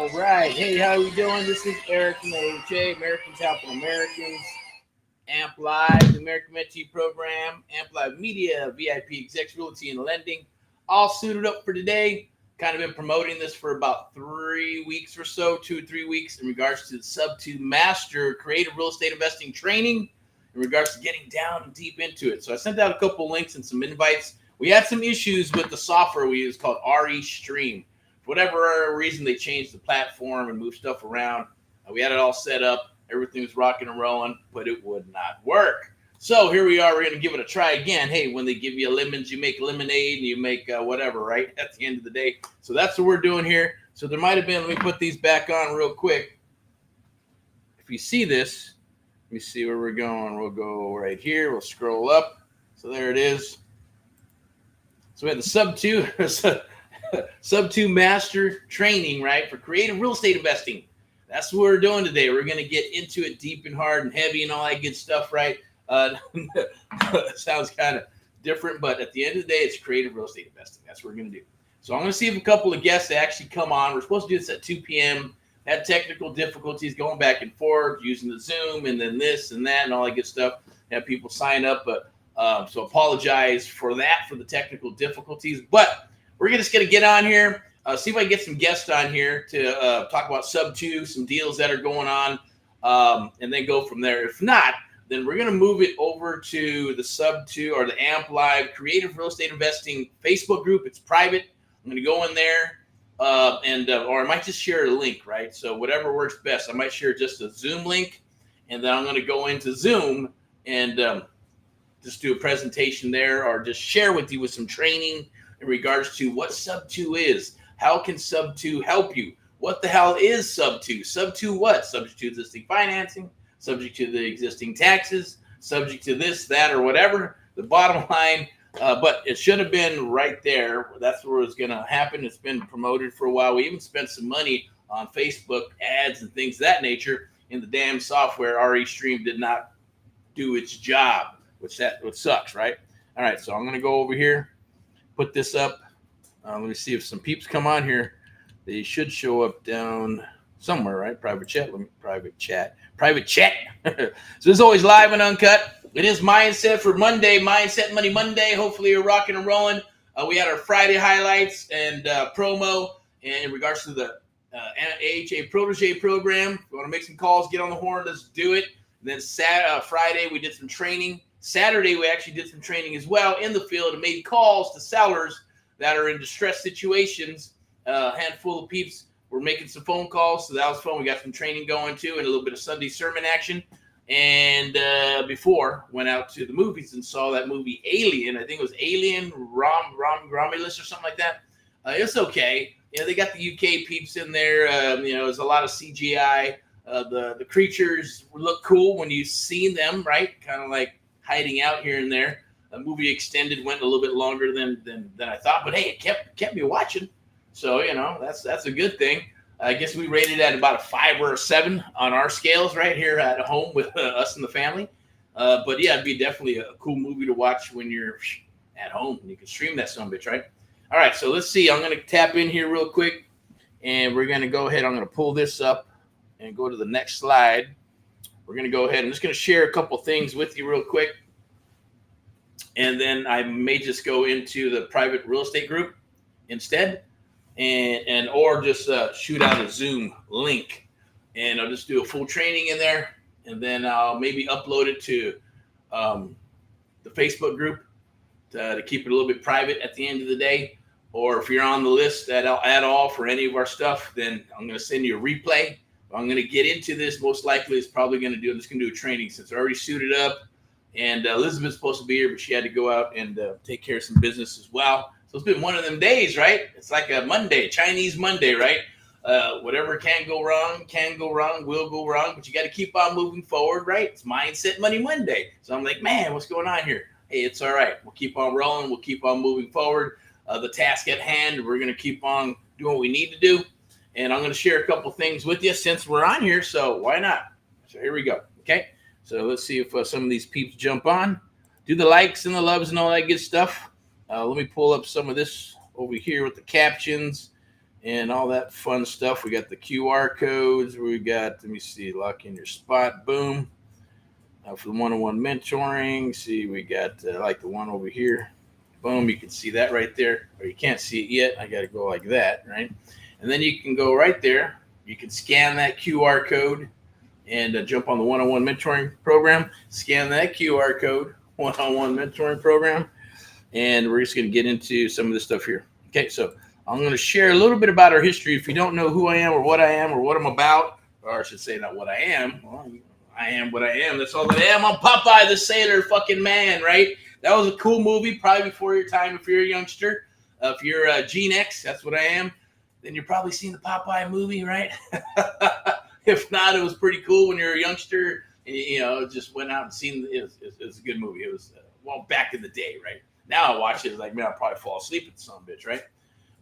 All right. Hey, how we doing? This is Erick from AHA, Americans Helping Americans, Amp Live, the American Mentee Program, Amp Live Media, VIP Execs Realty and Lending, all suited up for today. Kind of been promoting this for about 3 weeks or so, 2 or 3 weeks, in regards to the Sub-2 Master Creative Real Estate Investing Training, in regards to getting down and deep into it. So I sent out a couple links and some invites. We had some issues with the software we use called RE Stream. For whatever reason, they changed the platform and moved stuff around. We had it all set up. Everything was rocking and rolling, but it would not work. So here we are. We're going to give it a try again. Hey, when they give you lemons, you make lemonade and you make whatever, right, at the end of the day. So that's what we're doing here. So there might have been, let me put these back on real quick. If you see this, let me see where we're going. We'll go right here. We'll scroll up. So there it is. So we have the Sub-2 Master Training, right, for creative real estate investing. That's what we're doing today. We're going to get into it deep and hard and heavy and all that good stuff, right? Sounds kind of different, but at the end of the day, it's creative real estate investing. That's what we're going to do. So I'm going to see if a couple of guests actually come on. We're supposed to do this at 2 p.m. Had technical difficulties going back and forth using the Zoom and then this and that and all that good stuff. Have people sign up, but so apologize for that, for the technical difficulties. But we're just going to get on here, see if I can get some guests on here to talk about Sub-2, some deals that are going on, and then go from there. If not, then we're going to move it over to the Sub-2 or the Amp Live Creative Real Estate Investing Facebook group. It's private. I'm going to go in there, or I might just share a link, right? So whatever works best. I might share just a Zoom link, and then I'm going to go into Zoom and just do a presentation there, or just share with you with some training in regards to what Sub-2 is. How can Sub-2 help you? What the hell is Sub-2? Sub-2 what? Subject to existing financing, subject to the existing taxes, subject to this, that, or whatever. The bottom line, but it should have been right there. That's where it's going to happen. It's been promoted for a while. We even spent some money on Facebook ads and things of that nature, and the damn software, RE Stream, did not do its job, which sucks, right? All right, so I'm going to go over here, put this up. Let me see if some peeps come on here. They should show up down somewhere, right? Private chat. Private chat. So this is always live and uncut. It is Mindset for Monday, Mindset Money Monday. Hopefully you're rocking and rolling. We had our Friday highlights and promo in regards to the AHA Protege program. If you want to make some calls, get on the horn, let's do it. And then Friday we did some training. Saturday, we actually did some training as well in the field and made calls to sellers that are in distressed situations. A handful of peeps were making some phone calls, so that was fun. We got some training going too, and a little bit of Sunday sermon action. And before, went out to the movies and saw that movie Alien. I think it was Alien Romulus or something like that. It's okay. They got the UK peeps in there. There's a lot of CGI. The creatures look cool when you see them, right? Kind of like hiding out here and there. The movie extended, went a little bit longer than I thought, but hey, it kept me watching. So that's a good thing. I guess we rated at about a 5 or a 7 on our scales right here at home with us and the family. But yeah, it'd be definitely a cool movie to watch when you're at home and you can stream that son of a bitch, right? All right, so let's see. I'm going to tap in here real quick, and we're going to go ahead. I'm going to pull this up and go to the next slide. We're going to go ahead. I'm just going to share a couple things with you real quick. And then I may just go into the private real estate group instead, or just shoot out a Zoom link. And I'll just do a full training in there. And then I'll maybe upload it to the Facebook group to keep it a little bit private at the end of the day. Or if you're on the list at all for any of our stuff, then I'm going to send you a replay. I'm going to get into this. Most likely it's probably going to do, I'm just going to do a training since I already suited up. And Elizabeth's supposed to be here, but she had to go out and take care of some business as well. So it's been one of them days, right? It's like a Monday, Chinese Monday, right? Whatever can go wrong, will go wrong. But you got to keep on moving forward, right? It's Mindset Money Monday. So I'm like, man, what's going on here? Hey, it's all right. We'll keep on rolling. We'll keep on moving forward. The task at hand, we're going to keep on doing what we need to do. And I'm going to share a couple things with you since we're on here. So why not? So here we go. Okay. So let's see if some of these peeps jump on. Do the likes and the loves and all that good stuff. Let me pull up some of this over here with the captions and all that fun stuff. We got the QR codes. We got, let me see, lock in your spot. Boom. For the one-on-one mentoring, see, we got like the one over here. Boom, you can see that right there, or you can't see it yet. I got to go like that, right? And then you can go right there. You can scan that QR code and jump on the one-on-one mentoring program. Scan that QR code, one-on-one mentoring program, and we're just going to get into some of this stuff here. Okay, so I'm going to share a little bit about our history. If you don't know who I am or what I'm about, or I should say not what I am, well, I am what I am. That's all that I am. I'm Popeye the Sailor fucking Man, right? That was a cool movie, probably before your time if you're a youngster. If you're Gen X, that's what I am. Then you're probably seen the Popeye movie, right? If not, it was pretty cool when you're a youngster and you just went out and seen it. It was a good movie. It was, well, back in the day, right? Now I watch it, it's like, man, I'll probably fall asleep at the son of a bitch, right?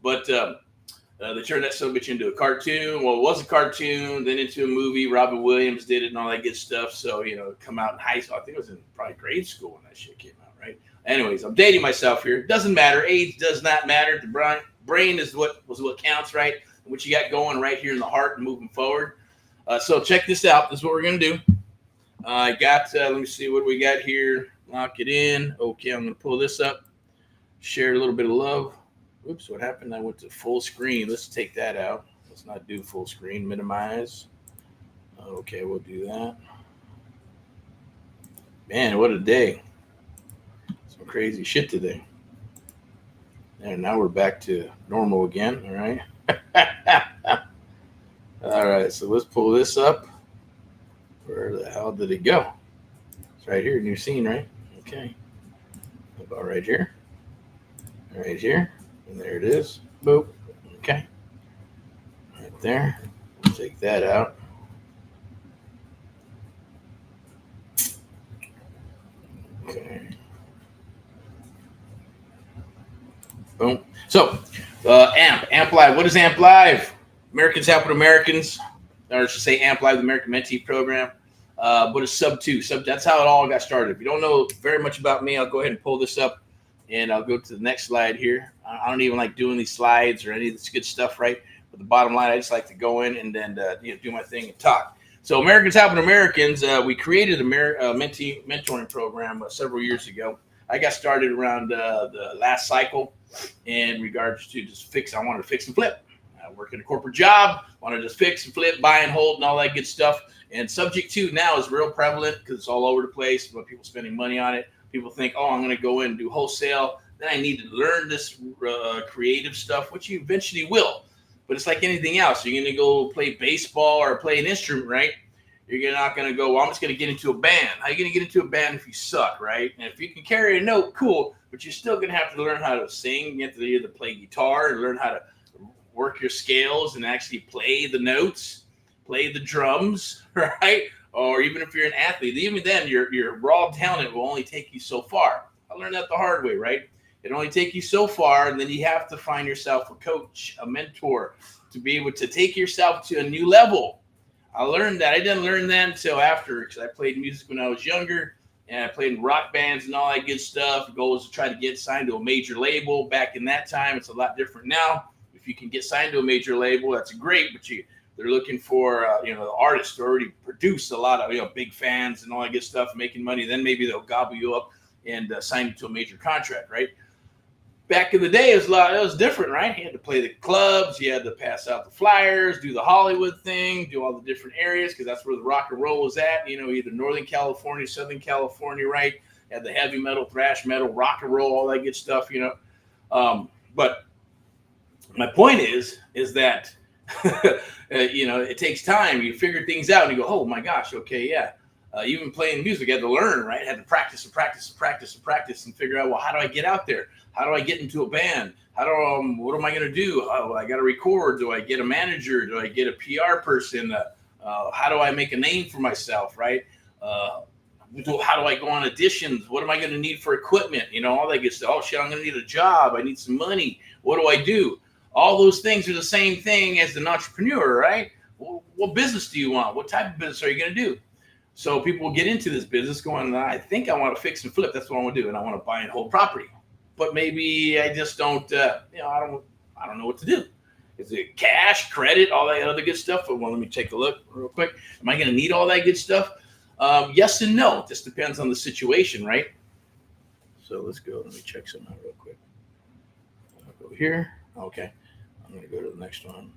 But they turned that son of a bitch into a cartoon. Well, it was a cartoon, then into a movie. Robin Williams did it and all that good stuff. So, come out in high school. I think it was in probably grade school when that shit came out, right? Anyways, I'm dating myself here. Doesn't matter. Age does not matter. The brain is what counts, right? What you got going right here in the heart and moving forward. So check this out. This is what we're going to do. I got, let me see what we got here. Lock it in. Okay, I'm going to pull this up. Share a little bit of love. Oops, what happened? I went to full screen. Let's take that out. Let's not do full screen. Minimize. Okay, we'll do that. Man, what a day. Some crazy shit today. And now we're back to normal again, all right? All right, so let's pull this up. Where the hell did it go? It's right here, new scene, right? Okay. About right here. Right here. And there it is. Boop. Okay. Right there. Take that out. Okay. Boom. So, AMP Live. What is AMP Live? Americans Helping Americans, or I should say AMP Live, the American Mentee Program. What is Sub2? That's how it all got started. If you don't know very much about me, I'll go ahead and pull this up, and I'll go to the next slide here. I don't even like doing these slides or any of this good stuff, right? But the bottom line, I just like to go in and then do my thing and talk. So Americans Helping Americans, we created a mentee mentoring program several years ago. I got started around the last cycle in regards to I wanted to fix and flip. I work in a corporate job, want to just fix and flip, buy and hold and all that good stuff. And subject to now is real prevalent because it's all over the place. But people spending money on it. People think, oh, I'm going to go in and do wholesale. Then I need to learn this creative stuff, which you eventually will. But it's like anything else. You're going to go play baseball or play an instrument, right? You're not going to go, well, I'm just going to get into a band. How are you going to get into a band if you suck, right? And if you can carry a note, cool. But you're still going to have to learn how to sing. You have to either play guitar and learn how to work your scales and actually play the notes, play the drums, right? Or even if you're an athlete, even then your raw talent will only take you so far. I learned that the hard way, right? It only take you so far, and then you have to find yourself a coach, a mentor, to be able to take yourself to a new level. I learned that. I didn't learn that until after, because I played music when I was younger, and I played in rock bands and all that good stuff. The goal was to try to get signed to a major label. Back in that time, it's a lot different now. If you can get signed to a major label, that's great, but they're looking for the artists who already produce a lot of big fans and all that good stuff, making money. Then maybe they'll gobble you up and sign you to a major contract, right? Back in the day, it was different, right? You had to play the clubs, you had to pass out the flyers, do the Hollywood thing, do all the different areas, because that's where the rock and roll was at. Either Northern California, Southern California, right? You had the heavy metal, thrash metal, rock and roll, all that good stuff, But my point is that it takes time. You figure things out and you go, oh my gosh, okay, yeah. Even playing music, I had to learn, right? I had to practice and figure out, well, how do I get out there? How do I get into a band? What am I going to do? I got to record. Do I get a manager? Do I get a PR person? How do I make a name for myself, right? How do I go on auditions? What am I going to need for equipment? All that good stuff. Oh shit, I'm going to need a job. I need some money. What do I do? All those things are the same thing as an entrepreneur, right? Well, what business do you want? What type of business are you going to do? So people will get into this business going, I think I want to fix and flip. That's what I want to do. And I want to buy and hold property. But maybe I just don't, I don't know what to do. Is it cash, credit, all that other good stuff? Well, let me take a look real quick. Am I going to need all that good stuff? Yes and no. It just depends on the situation, right? So let's go. Let me check something out real quick. I'll go here. Okay. I'm going to go to the next one.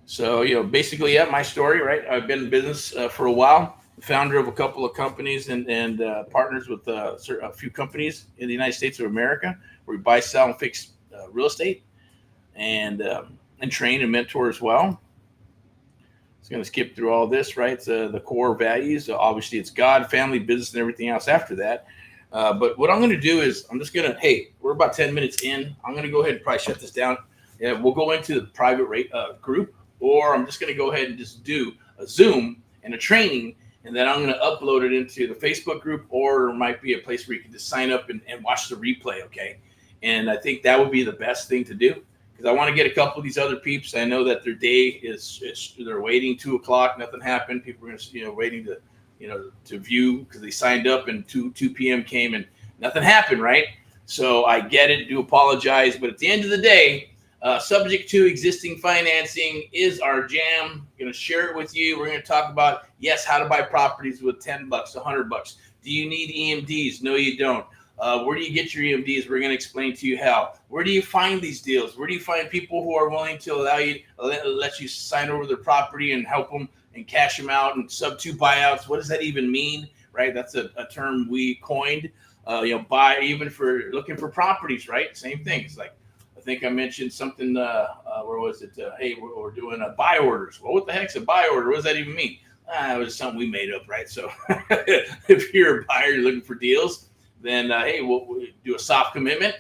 So, basically, my story, right? I've been in business for a while. Founder of a couple of companies and partners with a few companies in the United States of America where we buy, sell, and fix real estate and train and mentor as well. It's going to skip through all this, right? The core values. Obviously, it's God, family, business, and everything else after that. But what I'm going to do is I'm just going to, hey, we're about 10 minutes in. I'm going to go ahead and probably shut this down. Yeah, we'll go into the private group, or I'm just going to go ahead and just do a Zoom and a training, and then I'm going to upload it into the Facebook group, or it might be a place where you can just sign up and watch the replay, okay? And I think that would be the best thing to do because I want to get a couple of these other peeps. I know that their day is they're waiting 2 o'clock, nothing happened. People are going to, waiting to, to view because they signed up and 2 p.m. came and nothing happened, right? So I get it, do apologize, but at the end of the day, subject to existing financing is our jam. Going to share it with you. We're going to talk about, yes, how to buy properties with $10, $100. Do you need EMDs? No, you don't. Where do you get your EMDs? We're going to explain to you how. Where do you find these deals? Where do you find people who are willing to let you sign over their property and help them and cash them out and sub-2 buyouts? What does that even mean, right? That's a term we coined. Buy even for looking for properties, right? Same thing. It's like, I think I mentioned something, where was it? Hey, we're doing buy orders. Well, what the heck's a buy order? What does that even mean? It was something we made up, right? So if you're a buyer, you're looking for deals, then, hey, we'll do a soft commitment,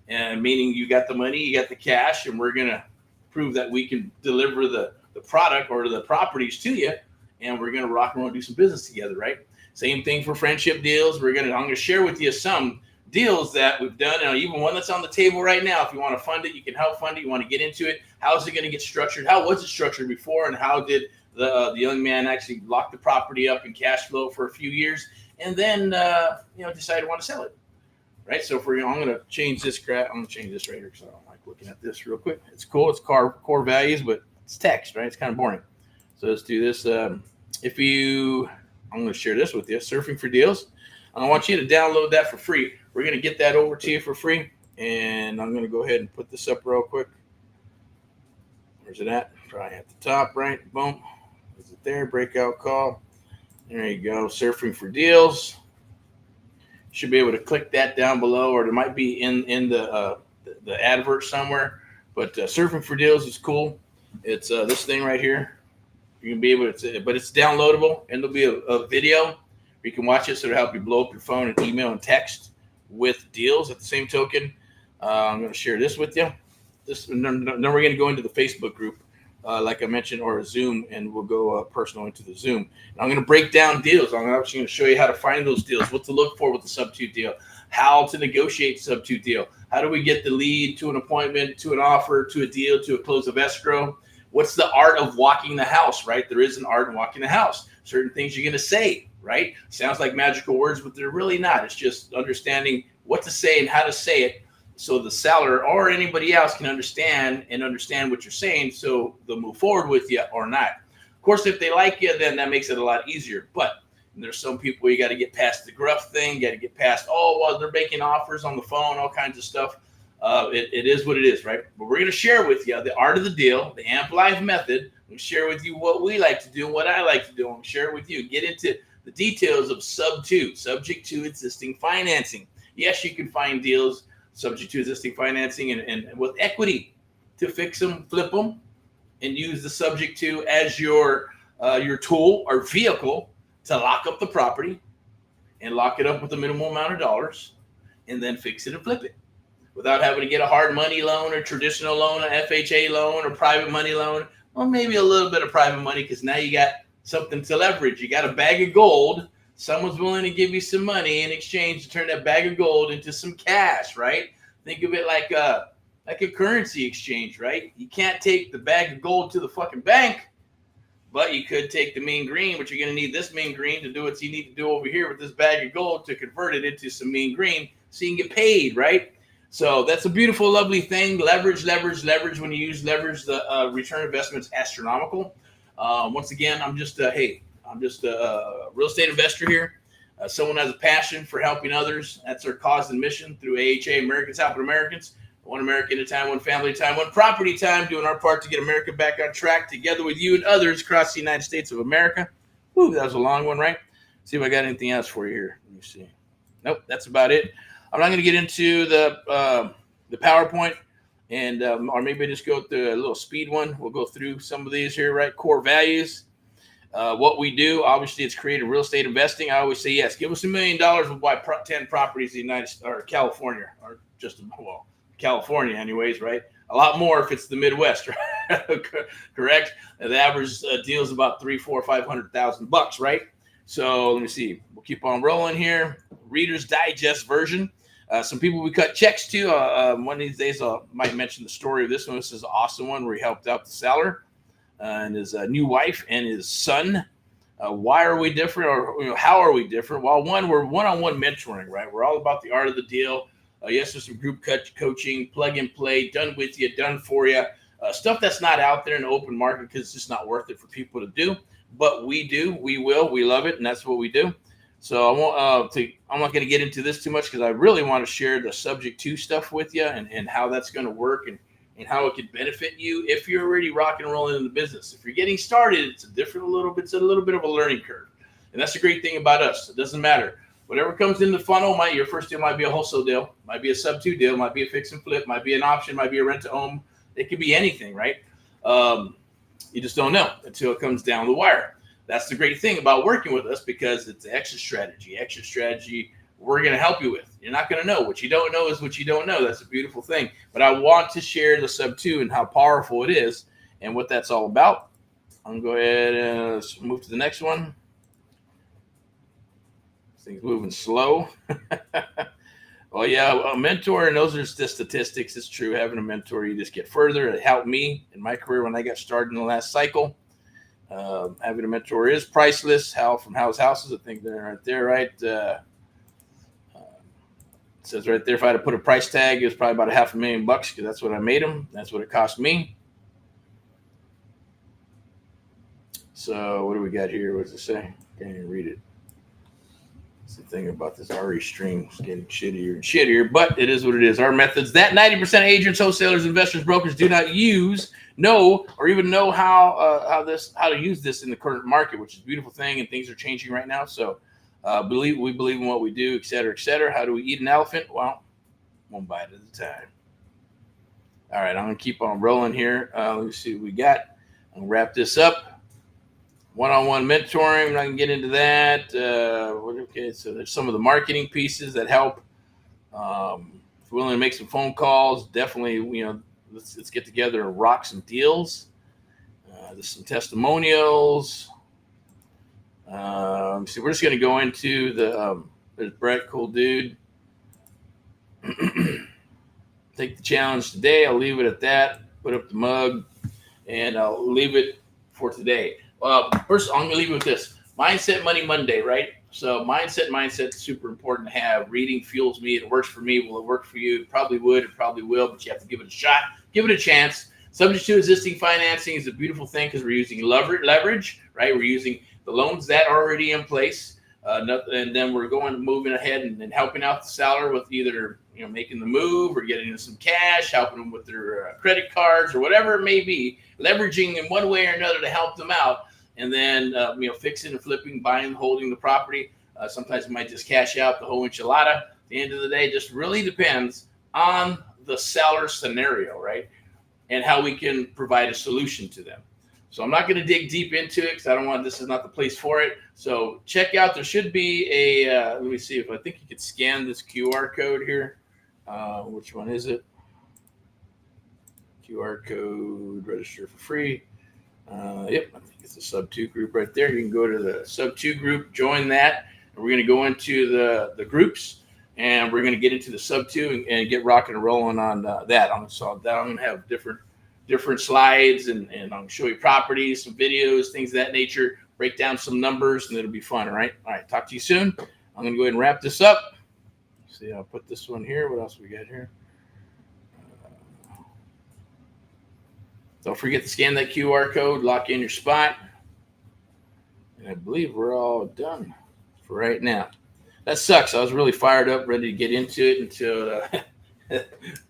and meaning you got the money, you got the cash, and we're going to prove that we can deliver the product or the properties to you, and we're going to rock and roll and do some business together, right? Same thing for friendship deals. I'm going to share with you some deals that we've done, and even one that's on the table right now. If you want to fund it, you can help fund it. You want to get into it. How is it going to get structured? How was it structured before? And how did the young man actually lock the property up and cash flow for a few years, and then decide to want to sell it, right? So I'm going to change this crap. I'm going to change this right here because I don't like looking at this real quick. It's cool. It's core values, but it's text, right? It's kind of boring. So let's do this. I'm going to share this with you. Surfing for Deals. I want you to download that for free. We're going to get that over to you for free. And I'm going to go ahead and put this up real quick. Where's it at? Probably at the top, right? Boom. Is it there? Breakout call. There you go. Surfing for Deals. You should be able to click that down below, or it might be in the advert somewhere. But Surfing for Deals is cool. It's this thing right here. You can be able to, but it's downloadable, and there'll be a video. You can watch it, so it'll help you blow up your phone and email and text with deals. At the same token, I'm going to share this with you. Then we're going to go into the Facebook group, like I mentioned, or a Zoom, and we'll go personal into the Zoom. And I'm going to break down deals. I'm actually going to show you how to find those deals, what to look for with the sub-2 deal, how to negotiate sub-2 deal, how do we get the lead to an appointment, to an offer, to a deal, to a close of escrow. What's the art of walking the house, right? There is an art in walking the house. Certain things you're going to say, right? Sounds like magical words, but they're really not. It's just understanding what to say and how to say it so the seller or anybody else can understand what you're saying, so they'll move forward with you or not. Of course, if they like you, then that makes it a lot easier. But there's some people you got to get past the gruff thing, got to get past, they're making offers on the phone, all kinds of stuff. It is what it is, right? But we're going to share with you the art of the deal, the AMP Life method. We'll share with you what we like to do and what I like to do. And we'll share it with you. Get into the details of sub-2, subject to existing financing. Yes, you can find deals subject to existing financing and with equity to fix them, flip them, and use the subject to as your tool or vehicle to lock up the property and lock it up with a minimal amount of dollars and then fix it and flip it without having to get a hard money loan or traditional loan, an FHA loan or private money loan, or maybe a little bit of private money because now you got something to leverage. You got a bag of gold. Someone's willing to give you some money in exchange to turn that bag of gold into some cash, right? Think of it like a currency exchange, right? You can't take the bag of gold to the fucking bank, but you could take the mean green, but you're going to need this mean green to do what you need to do over here with this bag of gold to convert it into some mean green so you can get paid, right? So that's a beautiful, lovely thing. Leverage, leverage, leverage. When you use leverage, the return investment's astronomical. Once again, I'm just a real estate investor here. Someone has a passion for helping others. That's our cause and mission through AHA, Americans Helping Americans. One American at a time, one family at a time, one property at a time, doing our part to get America back on track together with you and others across the United States of America. Whew, that was a long one, right? See if I got anything else for you here. Let me see. Nope, that's about it. I'm not going to get into the PowerPoint, and or maybe just go through a little speed one. We'll go through some of these here, right? Core values. What we do, obviously, it's creative real estate investing. I always say yes. Give us $1 million, we'll buy 10 properties in the United States or California, or just California, anyways, right? A lot more if it's the Midwest, right? Correct. The average deal is about $300,000, $400,000, $500,000, right? So let me see. We'll keep on rolling here. Reader's Digest version. Some people we cut checks to. One of these days, I might mention the story of this one. This is an awesome one where he helped out the seller and his new wife and his son. Why are we different, or how are we different? Well, one, we're one-on-one mentoring, right? We're all about the art of the deal. Yes, there's some group coaching, plug and play, done with you, done for you. Stuff that's not out there in the open market because it's just not worth it for people to do. But we do, we will, we love it, and that's what we do. So I'm not going to get into this too much because I really want to share the subject to stuff with you and how that's going to work and how it could benefit you if you're already rocking and rolling in the business. If you're getting started, it's a little bit of a learning curve. And that's the great thing about us. It doesn't matter. Whatever comes in the funnel, your first deal might be a wholesale deal, might be a sub-2 deal, might be a fix and flip, might be an option, might be a rent to own. It could be anything, right? You just don't know until it comes down the wire. That's the great thing about working with us because it's exit strategy. Exit strategy we're going to help you with. You're not going to know. What you don't know is what you don't know. That's a beautiful thing. But I want to share the sub-2 and how powerful it is and what that's all about. I'm going to go ahead and move to the next one. This thing's moving slow. Well, yeah, a mentor, and those are the statistics. It's true. Having a mentor, you just get further. It helped me in my career when I got started in the last cycle. Having a mentor is priceless. Hal from Hal's Houses, I think they're right there, right? It says right there, if I had to put a price tag, it was probably about $500,000 because that's what I made them. That's what it cost me. So what do we got here? What does it say? Can't even read it. It's the thing about this RE stream is getting shittier and shittier, but it is what it is. Our methods that 90% of agents, wholesalers, investors, brokers do not know or even know how to use this in the current market, which is a beautiful thing, and things are changing right now. So we believe in what we do, et cetera, et cetera. How do we eat an elephant? Well, one bite at a time. All right, I'm going to keep on rolling here. Let me see what we got. I'll wrap this up. One-on-one mentoring, I'm not going to get into that. Okay, so there's some of the marketing pieces that help. If you're willing to make some phone calls, definitely, let's get together and rock some deals. There's some testimonials. So we're just going to go into there's Brett, cool dude. Take the challenge today. I'll leave it at that. Put up the mug, and I'll leave it for today. First, I'm going to leave you with this. Mindset Money Monday, right? So mindset is super important to have. Reading fuels me. It works for me. Will it work for you? It probably would. It probably will, but you have to give it a shot. Give it a chance. Subject to existing financing is a beautiful thing because we're using leverage, right? We're using the loans that are already in place. And then we're moving ahead and helping out the seller with either making the move or getting them some cash, helping them with their credit cards or whatever it may be, leveraging in one way or another to help them out. And then, fixing and flipping, buying and holding the property. Sometimes we might just cash out the whole enchilada. At the end of the day, it just really depends on the seller scenario, right? And how we can provide a solution to them. So I'm not going to dig deep into it because this is not the place for it. So check out, there should be let me see if I think you could scan this QR code here. Which one is it? QR code, register for free. Yep, I think it's the sub-2 group right there. You can go to the sub-2 group, join that. And we're going to go into the groups, and we're going to get into the sub-2 and get rocking and rolling on that. I'm going to have different slides, and I'm going to show you properties, some videos, things of that nature, break down some numbers, and it'll be fun, all right? All right, talk to you soon. I'm going to go ahead and wrap this up. See, I'll put this one here. What else we got here? Don't forget to scan that QR code, lock in your spot. And I believe we're all done for right now. That sucks. I was really fired up, ready to get into it until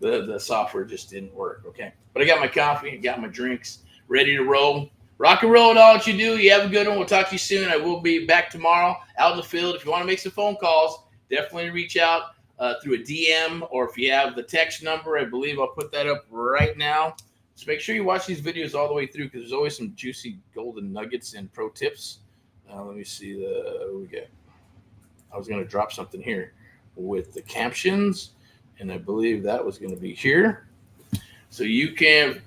the software just didn't work. Okay. But I got my coffee, I got my drinks, ready to roll. Rock and roll at all that you do. You have a good one. We'll talk to you soon. I will be back tomorrow out in the field. If you want to make some phone calls, definitely reach out through a DM, or if you have the text number, I believe I'll put that up right now. So make sure you watch these videos all the way through, because there's always some juicy golden nuggets and pro tips. Let me see what we got. I was going to drop something here with the captions, and I believe that was going to be here. So you can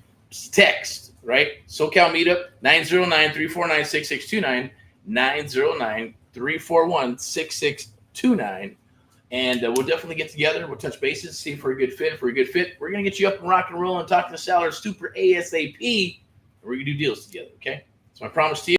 text, right? SoCal Meetup, 909-349-6629, 909-341-6629. And we'll definitely get together. We'll touch bases, see if we're a good fit. If we're a good fit, we're going to get you up and rock and roll and talk to the Salary Super ASAP. And we're going to do deals together, okay? So I promise to you.